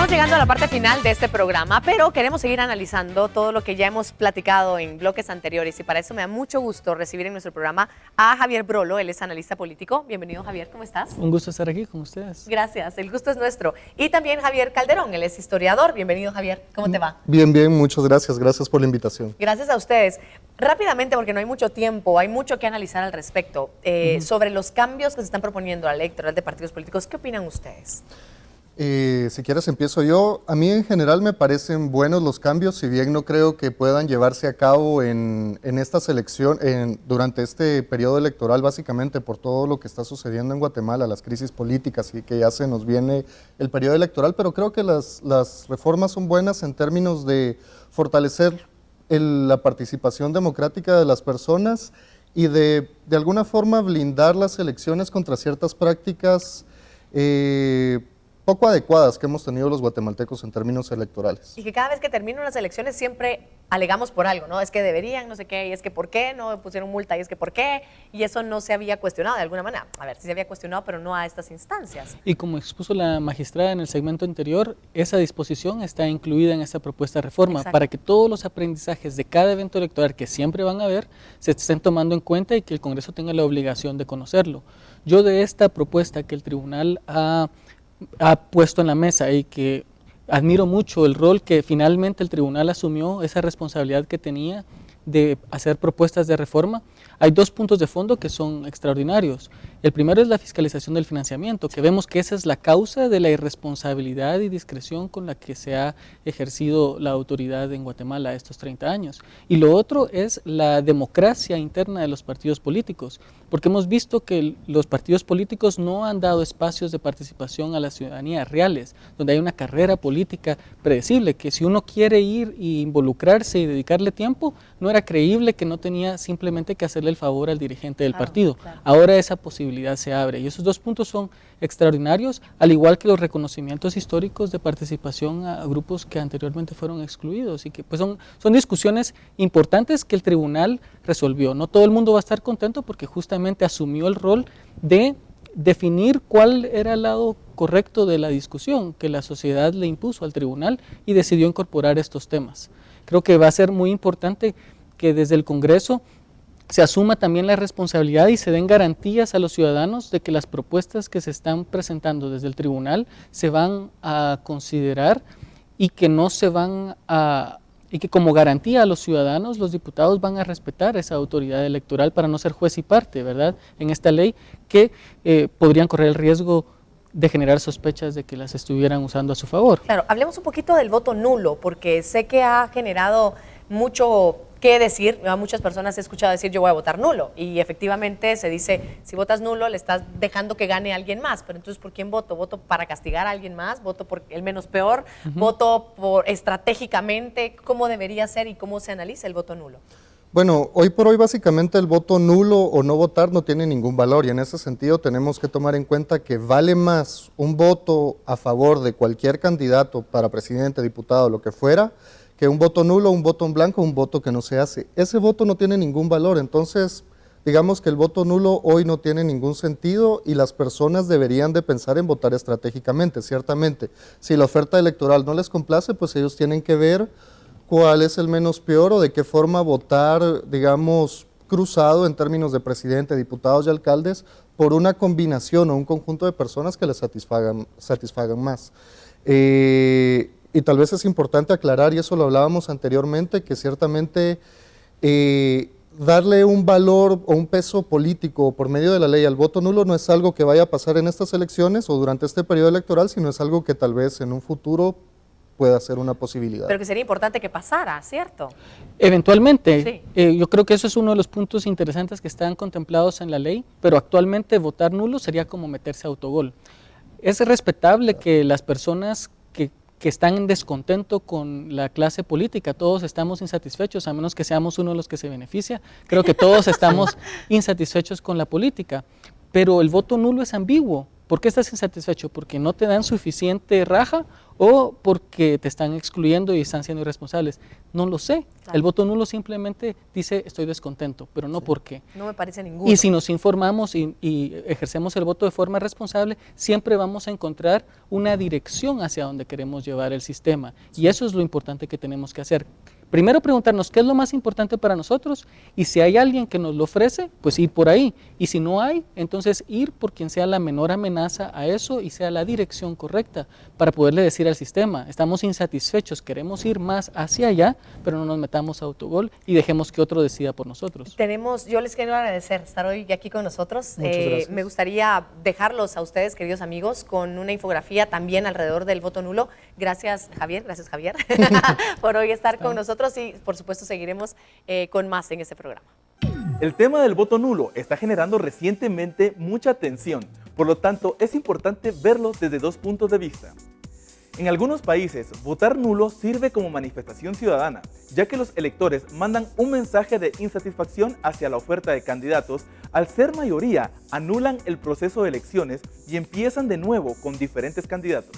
Estamos llegando a la parte final de este programa, pero queremos seguir analizando todo lo que ya hemos platicado en bloques anteriores y para eso me da mucho gusto recibir en nuestro programa a Javier Brolo, él es analista político. Bienvenido, Javier, ¿cómo estás? Un gusto estar aquí con ustedes. Gracias, el gusto es nuestro. Y también Javier Calderón, él es historiador. Bienvenido, Javier, ¿cómo te va? Bien, bien, muchas gracias, gracias por la invitación. Gracias a ustedes. Rápidamente, porque no hay mucho tiempo, hay mucho que analizar al respecto, sobre los cambios que se están proponiendo a la ley electoral de partidos políticos. ¿Qué opinan ustedes? Si quieres empiezo yo. A mí en general me parecen buenos los cambios, si bien no creo que puedan llevarse a cabo en esta selección, durante este periodo electoral, básicamente por todo lo que está sucediendo en Guatemala, las crisis políticas y que ya se nos viene el periodo electoral, pero creo que las reformas son buenas en términos de fortalecer la participación democrática de las personas y de alguna forma blindar las elecciones contra ciertas prácticas poco adecuadas que hemos tenido los guatemaltecos en términos electorales. Y que cada vez que terminan las elecciones siempre alegamos por algo, ¿no? Es que deberían, no sé qué, y es que por qué no pusieron multa, y es que por qué, y eso no se había cuestionado de alguna manera. A ver, sí se había cuestionado, pero no a estas instancias. Y como expuso la magistrada en el segmento anterior, esa disposición está incluida en esta propuesta de reforma. Exacto. Para que todos los aprendizajes de cada evento electoral que siempre van a haber se estén tomando en cuenta y que el Congreso tenga la obligación de conocerlo. Yo de esta propuesta que el tribunal ha puesto en la mesa y que admiro mucho el rol que finalmente el tribunal asumió, esa responsabilidad que tenía de hacer propuestas de reforma, hay dos puntos de fondo que son extraordinarios. El primero es la fiscalización del financiamiento, que vemos que esa es la causa de la irresponsabilidad y discreción con la que se ha ejercido la autoridad en Guatemala estos 30 años. Y lo otro es la democracia interna de los partidos políticos, porque hemos visto que los partidos políticos no han dado espacios de participación a la ciudadanía reales, donde hay una carrera política predecible, que si uno quiere ir e involucrarse y dedicarle tiempo, no era creíble que no tenía simplemente que hacerle el favor al dirigente del partido. Claro. Ahora esa posibilidad se abre y esos dos puntos son extraordinarios, al igual que los reconocimientos históricos de participación a grupos que anteriormente fueron excluidos y que pues son discusiones importantes que el tribunal resolvió. No todo el mundo va a estar contento porque justamente asumió el rol de definir cuál era el lado correcto de la discusión que la sociedad le impuso al tribunal y decidió incorporar estos temas. Creo que va a ser muy importante que desde el Congreso se asuma también la responsabilidad y se den garantías a los ciudadanos de que las propuestas que se están presentando desde el tribunal se van a considerar y que no se van a y que como garantía a los ciudadanos, los diputados van a respetar esa autoridad electoral para no ser juez y parte, ¿verdad? En esta ley que podrían correr el riesgo de generar sospechas de que las estuvieran usando a su favor. Claro, hablemos un poquito del voto nulo, porque sé que ha generado mucho que decir. A muchas personas he escuchado decir yo voy a votar nulo y efectivamente se dice si votas nulo le estás dejando que gane alguien más, pero entonces ¿por quién voto? ¿Voto para castigar a alguien más? ¿Voto por el menos peor? ¿Voto por estratégicamente? ¿Cómo debería ser y cómo se analiza el voto nulo? Bueno, hoy por hoy básicamente el voto nulo o no votar no tiene ningún valor y en ese sentido tenemos que tomar en cuenta que vale más un voto a favor de cualquier candidato para presidente, diputado, lo que fuera, que un voto nulo, un voto en blanco, un voto que no se hace. Ese voto no tiene ningún valor, entonces digamos que el voto nulo hoy no tiene ningún sentido y las personas deberían de pensar en votar estratégicamente, ciertamente. Si la oferta electoral no les complace, pues ellos tienen que ver cuál es el menos peor o de qué forma votar, digamos, cruzado en términos de presidente, diputados y alcaldes por una combinación o un conjunto de personas que les satisfagan más. Y tal vez es importante aclarar, y eso lo hablábamos anteriormente, que ciertamente darle un valor o un peso político por medio de la ley al voto nulo no es algo que vaya a pasar en estas elecciones o durante este periodo electoral, sino es algo que tal vez en un futuro pueda ser una posibilidad. Pero que sería importante que pasara, ¿cierto? Eventualmente, sí. Yo creo que eso es uno de los puntos interesantes que están contemplados en la ley, pero actualmente votar nulo sería como meterse a autogol. Es respetable que las personas que están en descontento con la clase política, todos estamos insatisfechos, a menos que seamos uno de los que se beneficia, creo que todos estamos insatisfechos con la política, pero el voto nulo es ambiguo, ¿Por qué estás insatisfecho? ¿Porque no te dan suficiente raja o porque te están excluyendo y están siendo irresponsables? No lo sé. Claro. El voto nulo simplemente dice estoy descontento, pero no por qué. No me parece ninguno. Y si nos informamos y ejercemos el voto de forma responsable, siempre vamos a encontrar una dirección hacia donde queremos llevar el sistema. Y eso es lo importante que tenemos que hacer. Primero preguntarnos qué es lo más importante para nosotros y si hay alguien que nos lo ofrece, pues ir por ahí. Y si no hay, entonces ir por quien sea la menor amenaza a eso y sea la dirección correcta para poderle decir al sistema, estamos insatisfechos, queremos ir más hacia allá, pero no nos metamos a autogol y dejemos que otro decida por nosotros. Yo les quiero agradecer estar hoy aquí con nosotros. Muchas gracias. Me gustaría dejarlos a ustedes, queridos amigos, con una infografía también alrededor del voto nulo. Gracias, Javier, por hoy estar con nosotros y, por supuesto, seguiremos con más en este programa. El tema del voto nulo está generando recientemente mucha atención, por lo tanto es importante verlo desde dos puntos de vista. En algunos países, votar nulo sirve como manifestación ciudadana, ya que los electores mandan un mensaje de insatisfacción hacia la oferta de candidatos. Al ser mayoría, anulan el proceso de elecciones y empiezan de nuevo con diferentes candidatos.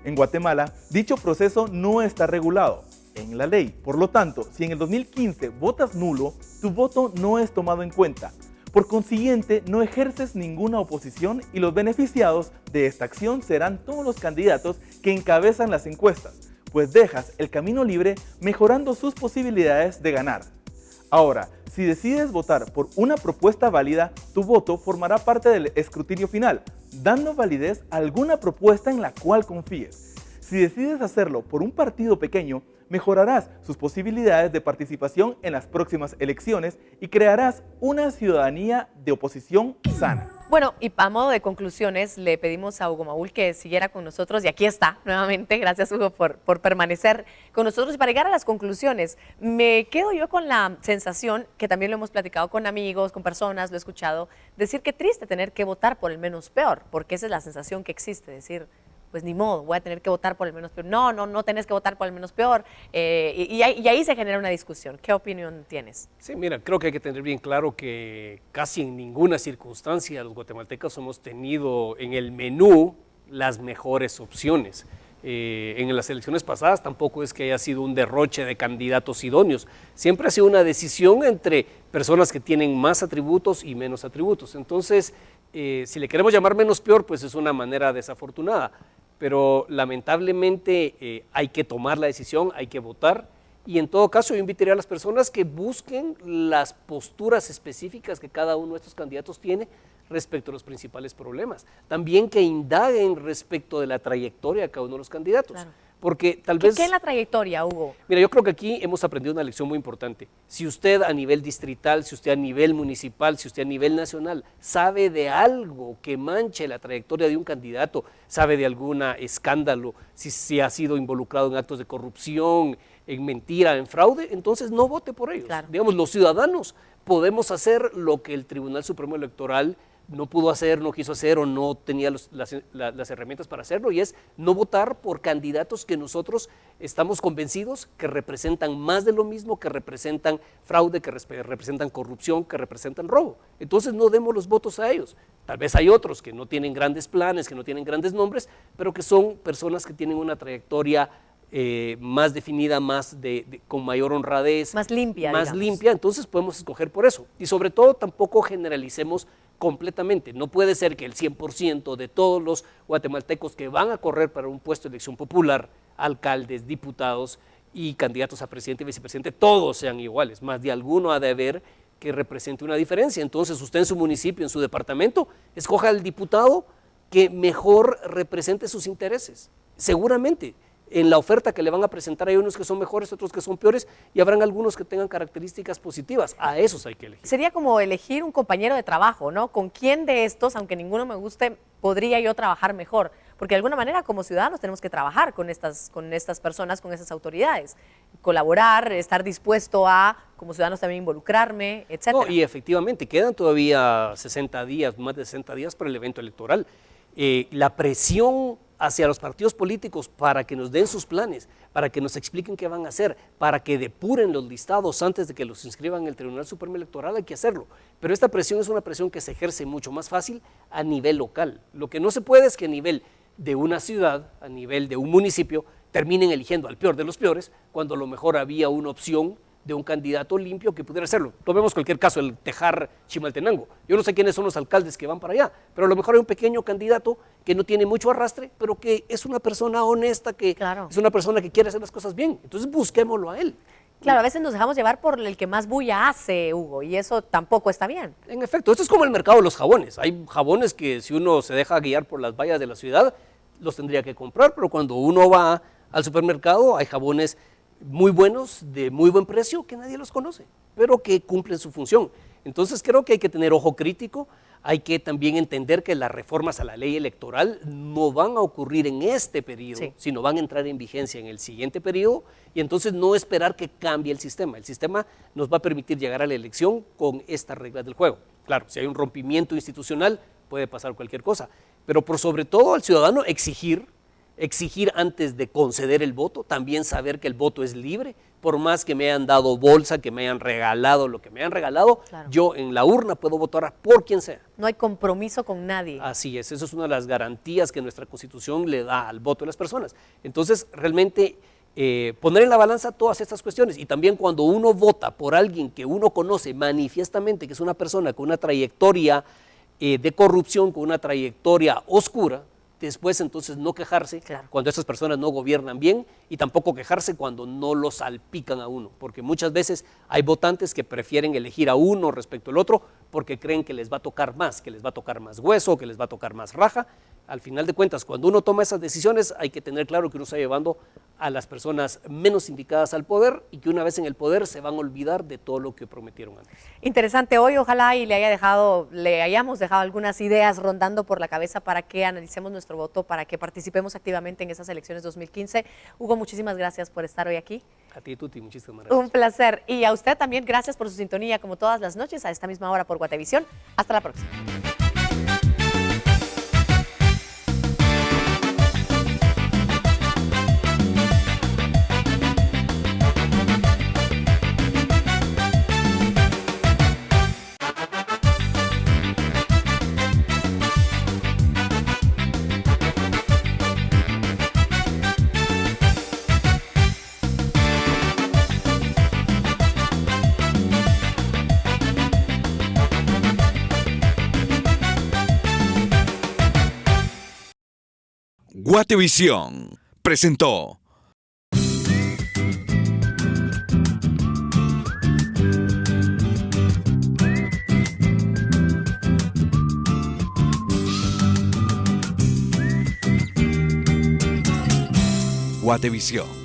En Guatemala, dicho proceso no está regulado en la ley. Por lo tanto, si en el 2015 votas nulo, tu voto no es tomado en cuenta. Por consiguiente, no ejerces ninguna oposición y los beneficiados de esta acción serán todos los candidatos que encabezan las encuestas, pues dejas el camino libre mejorando sus posibilidades de ganar. Ahora, si decides votar por una propuesta válida, tu voto formará parte del escrutinio final, dando validez a alguna propuesta en la cual confíes. Si decides hacerlo por un partido pequeño, mejorarás sus posibilidades de participación en las próximas elecciones y crearás una ciudadanía de oposición sana. Bueno, y a modo de conclusiones, le pedimos a Hugo Maúl que siguiera con nosotros, y aquí está nuevamente. Gracias, Hugo, por permanecer con nosotros. Y para llegar a las conclusiones, me quedo yo con la sensación, que también lo hemos platicado con amigos, con personas, lo he escuchado, decir que triste tener que votar por el menos peor, porque esa es la sensación que existe, decir, pues ni modo, voy a tener que votar por el menos peor. No tenés que votar por el menos peor. Y ahí se genera una discusión. ¿Qué opinión tienes? Sí, mira, creo que hay que tener bien claro que casi en ninguna circunstancia los guatemaltecos hemos tenido en el menú las mejores opciones. En las elecciones pasadas tampoco es que haya sido un derroche de candidatos idóneos. Siempre ha sido una decisión entre personas que tienen más atributos y menos atributos. Entonces, si le queremos llamar menos peor, pues es una manera desafortunada. Pero lamentablemente hay que tomar la decisión, hay que votar, y en todo caso yo invitaría a las personas que busquen las posturas específicas que cada uno de estos candidatos tiene respecto a los principales problemas. También que indaguen respecto de la trayectoria de cada uno de los candidatos. Claro. Porque tal vez... ¿Qué es la trayectoria, Hugo? Mira, yo creo que aquí hemos aprendido una lección muy importante. Si usted a nivel distrital, si usted a nivel municipal, si usted a nivel nacional sabe de algo que manche la trayectoria de un candidato, sabe de algún escándalo, si ha sido involucrado en actos de corrupción, en mentira, en fraude, entonces no vote por ellos. Claro. Digamos, los ciudadanos podemos hacer lo que el Tribunal Supremo Electoral no pudo hacer, no quiso hacer o no tenía las herramientas para hacerlo, y es no votar por candidatos que nosotros estamos convencidos que representan más de lo mismo, que representan fraude, que representan corrupción, que representan robo. Entonces no demos los votos a ellos. Tal vez hay otros que no tienen grandes planes, que no tienen grandes nombres, pero que son personas que tienen una trayectoria más definida, con mayor honradez. Más limpia, Más limpia, entonces podemos escoger por eso. Y sobre todo tampoco generalicemos completamente. No puede ser que el 100% de todos los guatemaltecos que van a correr para un puesto de elección popular, alcaldes, diputados y candidatos a presidente y vicepresidente, todos sean iguales. Más de alguno ha de haber que represente una diferencia. Entonces usted en su municipio, en su departamento, escoja al diputado que mejor represente sus intereses. Seguramente en la oferta que le van a presentar hay unos que son mejores, otros que son peores, y habrán algunos que tengan características positivas. A esos hay que elegir. Sería como elegir un compañero de trabajo, ¿no? ¿Con quién de estos, aunque ninguno me guste, podría yo trabajar mejor? Porque de alguna manera como ciudadanos tenemos que trabajar con estas personas, con esas autoridades, colaborar, estar dispuesto a, como ciudadanos, también involucrarme, etcétera. No, y efectivamente, quedan todavía 60 días, más de 60 días para el evento electoral. La presión hacia los partidos políticos para que nos den sus planes, para que nos expliquen qué van a hacer, para que depuren los listados antes de que los inscriban en el Tribunal Supremo Electoral, hay que hacerlo. Pero esta presión es una presión que se ejerce mucho más fácil a nivel local. Lo que no se puede es que a nivel de una ciudad, a nivel de un municipio, terminen eligiendo al peor de los peores, cuando a lo mejor había una opción de un candidato limpio que pudiera hacerlo. Tomemos cualquier caso, el Tejar Chimaltenango. Yo no sé quiénes son los alcaldes que van para allá, pero a lo mejor hay un pequeño candidato que no tiene mucho arrastre, pero que es una persona honesta, que es una persona que quiere hacer las cosas bien. Entonces busquémoslo a él. Claro, a veces nos dejamos llevar por el que más bulla hace, Hugo, y eso tampoco está bien. En efecto, esto es como el mercado de los jabones. Hay jabones que si uno se deja guiar por las vallas de la ciudad, los tendría que comprar, pero cuando uno va al supermercado hay jabones muy buenos, de muy buen precio, que nadie los conoce, pero que cumplen su función. Entonces creo que hay que tener ojo crítico, hay que también entender que las reformas a la ley electoral no van a ocurrir en este periodo, sino van a entrar en vigencia en el siguiente periodo, y entonces no esperar que cambie el sistema. El sistema nos va a permitir llegar a la elección con estas reglas del juego. Claro, si hay un rompimiento institucional, puede pasar cualquier cosa, pero por sobre todo al ciudadano exigir antes de conceder el voto, también saber que el voto es libre, por más que me hayan dado bolsa, que me hayan regalado lo que me hayan regalado, yo en la urna puedo votar por quien sea. No hay compromiso con nadie. Así es, eso es una de las garantías que nuestra Constitución le da al voto de las personas. Entonces, realmente poner en la balanza todas estas cuestiones, y también cuando uno vota por alguien que uno conoce manifiestamente, que es una persona con una trayectoria de corrupción, con una trayectoria oscura, después entonces no quejarse cuando estas personas no gobiernan bien, y tampoco quejarse cuando no lo salpican a uno, porque muchas veces hay votantes que prefieren elegir a uno respecto al otro porque creen que les va a tocar más, que les va a tocar más hueso, que les va a tocar más raja. Al final de cuentas, cuando uno toma esas decisiones, hay que tener claro que uno está llevando a las personas menos indicadas al poder, y que una vez en el poder se van a olvidar de todo lo que prometieron antes. Interesante hoy, ojalá y le hayamos dejado algunas ideas rondando por la cabeza para que analicemos nuestro voto, para que participemos activamente en esas elecciones 2015. Hugo, muchísimas gracias por estar hoy aquí. A ti, Tuti, muchísimas gracias. Un placer. Y a usted también, gracias por su sintonía, como todas las noches, a esta misma hora por Guatevisión. Hasta la próxima. Guatevisión presentó. Guatevisión.